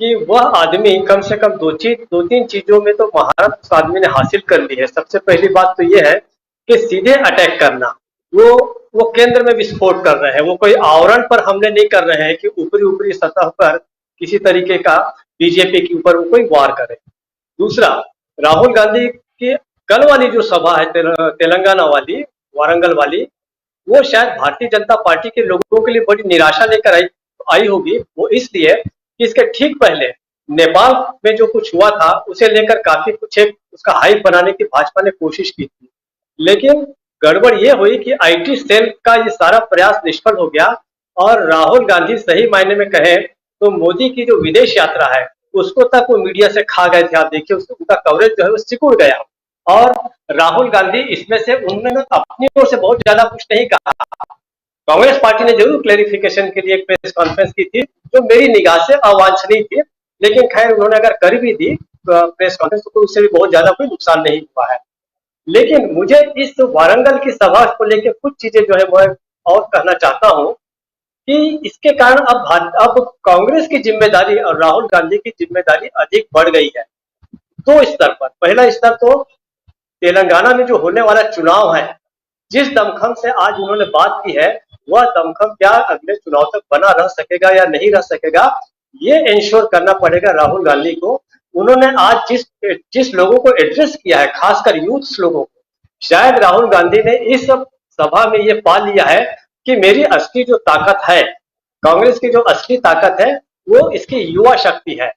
कि वह आदमी कम से कम दो तीन चीजों में तो महारत उस आदमी ने हासिल कर ली है। सबसे पहली बात तो ये है कि सीधे अटैक करना। वो वो केंद्र में विस्फोट कर रहे हैं, वो कोई आवरण पर हमले नहीं कर रहे हैं कि ऊपरी ऊपरी सतह पर किसी तरीके का बीजेपी के ऊपर वो कोई वार करे। दूसरा, राहुल गांधी की कल वाली जो सभा है तेलंगाना वाली, वारंगल वाली, वो शायद भारतीय जनता पार्टी के लोगों के लिए बड़ी निराशा लेकर आई आई होगी। वो इसलिए कि इसके ठीक पहले नेपाल में जो कुछ हुआ था उसे लेकर काफी कुछ एक उसका हाइप बनाने की भाजपा ने कोशिश की थी, लेकिन गड़बड़ ये हुई कि आईटी सेल का ये सारा प्रयास निष्फल हो गया और राहुल गांधी सही मायने में कहें तो मोदी की जो विदेश यात्रा है उसको तक वो मीडिया से खा गए थे। आप देखिए उनका कवरेज जो है वो सिकुड़ गया और राहुल गांधी इसमें से उन्होंने अपनी ओर से बहुत ज्यादा कुछ नहीं कहा। कांग्रेस पार्टी ने जरूर क्लेरिफिकेशन के लिए एक प्रेस कॉन्फ्रेंस की थी जो मेरी निगाह से अवांछनीय थी, लेकिन खैर उन्होंने अगर कर भी दी प्रेस कॉन्फ्रेंस तो उससे भी बहुत ज्यादा कोई नुकसान नहीं हुआ है। लेकिन मुझे इस वारंगल की सभा को लेकर कुछ चीजें जो है मैं और कहना चाहता हूँ कि इसके कारण अब कांग्रेस की जिम्मेदारी और राहुल गांधी की जिम्मेदारी अधिक बढ़ गई है दो स्तर पर। पहला स्तर तो तेलंगाना में जो होने वाला चुनाव है, जिस दमखम से आज उन्होंने बात की है वह दमखम क्या अगले चुनाव तक बना रह सकेगा या नहीं रह सकेगा, ये इंश्योर करना पड़ेगा राहुल गांधी को। उन्होंने आज जिस जिस लोगों को एड्रेस किया है, खासकर यूथ लोगों को, शायद राहुल गांधी ने इस सभा में ये पा लिया है कि मेरी असली जो ताकत है, कांग्रेस की जो असली ताकत है वो इसकी युवा शक्ति है।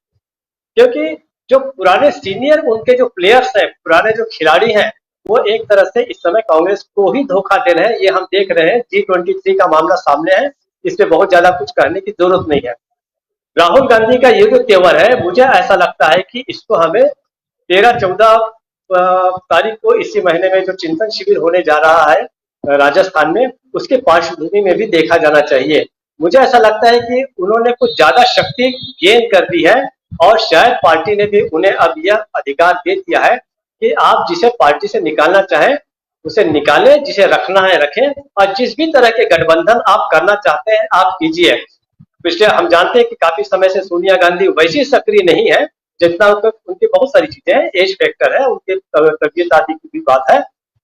क्योंकि जो पुराने सीनियर उनके जो प्लेयर्स हैं, पुराने जो खिलाड़ी हैं, वो एक तरह से इस समय कांग्रेस को ही धोखा दे रहे हैं। ये हम देख रहे हैं, G23 का मामला सामने है, इसमें बहुत ज्यादा कुछ कहने की जरूरत नहीं है। राहुल गांधी का ये जो तेवर है, मुझे ऐसा लगता है कि इसको हमें 13-14 तारीख को इसी महीने में जो चिंतन शिविर होने जा रहा है राजस्थान में, उसके पार्श्वभूमि में भी देखा जाना चाहिए। मुझे ऐसा लगता है कि उन्होंने कुछ ज्यादा शक्ति गेन कर दी है और शायद पार्टी ने भी उन्हें अब यह अधिकार दे दिया है कि आप जिसे पार्टी से निकालना चाहें उसे निकालें, जिसे रखना है रखें, और जिस भी तरह के गठबंधन आप करना चाहते हैं आप कीजिए। पिछले हम जानते हैं कि काफी समय से सोनिया गांधी वैसी सक्रिय नहीं है जितना उनकी बहुत सारी चीजें हैं, एज फैक्टर है, उनके तबियत आदि की भी बात है,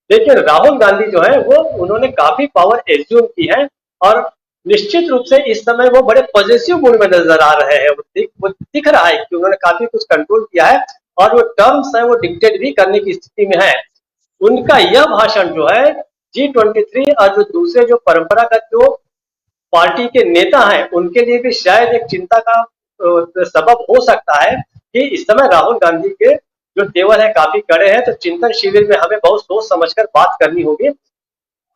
लेकिन राहुल गांधी जो है वो उन्होंने काफी पावर एज्यूम की है और निश्चित रूप से इस समय वो बड़े पॉजिटिव मूड में नजर आ रहे हैं। वो दिख रहा है कि उन्होंने काफी कुछ कंट्रोल किया है और वो टर्म्स है वो डिक्टेट भी करने की स्थिति में है। उनका यह भाषण जो है G23 और जो दूसरे जो परंपरागत जो पार्टी के नेता हैं उनके लिए भी शायद एक चिंता का सबब हो सकता है कि इस समय राहुल गांधी के जो तेवर है काफी कड़े हैं, तो चिंतन शिविर में हमें बहुत सोच समझकर बात करनी होगी।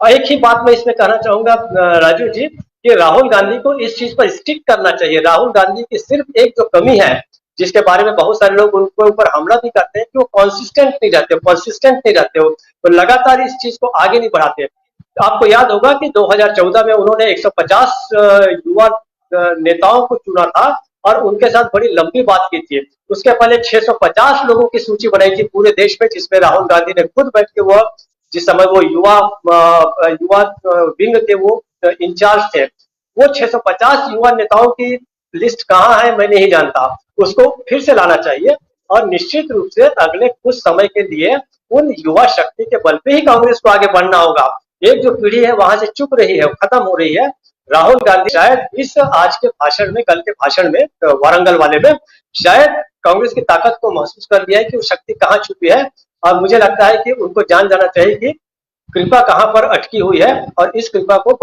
और एक ही बात मैं इसमें कहना चाहूंगा राजू जी, कि राहुल गांधी को इस चीज पर स्टिक करना चाहिए। राहुल गांधी की सिर्फ एक जो कमी है जिसके बारे में बहुत सारे लोग उनके ऊपर हमला भी करते हैं कि वो कंसिस्टेंट नहीं रहते हो, तो लगातार इस चीज को आगे नहीं बढ़ाते। आपको याद होगा कि 2014 में उन्होंने 150 युवा नेताओं को चुना था और उनके साथ बड़ी लंबी बात की थी। उसके पहले 650 लोगों की सूची बनाई थी पूरे देश में, जिसमें राहुल गांधी ने खुद बैठ के वो जिस समय वो युवा विंग के वो इंचार्ज थे, वो 650 युवा नेताओं की लिस्ट कहाँ है मैं नहीं जानता, उसको फिर से लाना चाहिए और निश्चित रूप से अगले कुछ समय के लिए उन युवा शक्ति के बल पे ही कांग्रेस को आगे बढ़ना होगा। एक जो पीढ़ी है वहां से चुक रही है, खत्म हो रही है। राहुल गांधी शायद इस आज के भाषण में, कल के भाषण में वारंगल वाले में शायद कांग्रेस की ताकत को महसूस कर लिया है कि वो शक्ति कहाँ छुपी है, और मुझे लगता है कि उनको जान जाना चाहिए कि कृपा कहाँ पर अटकी हुई है और इस कृपा को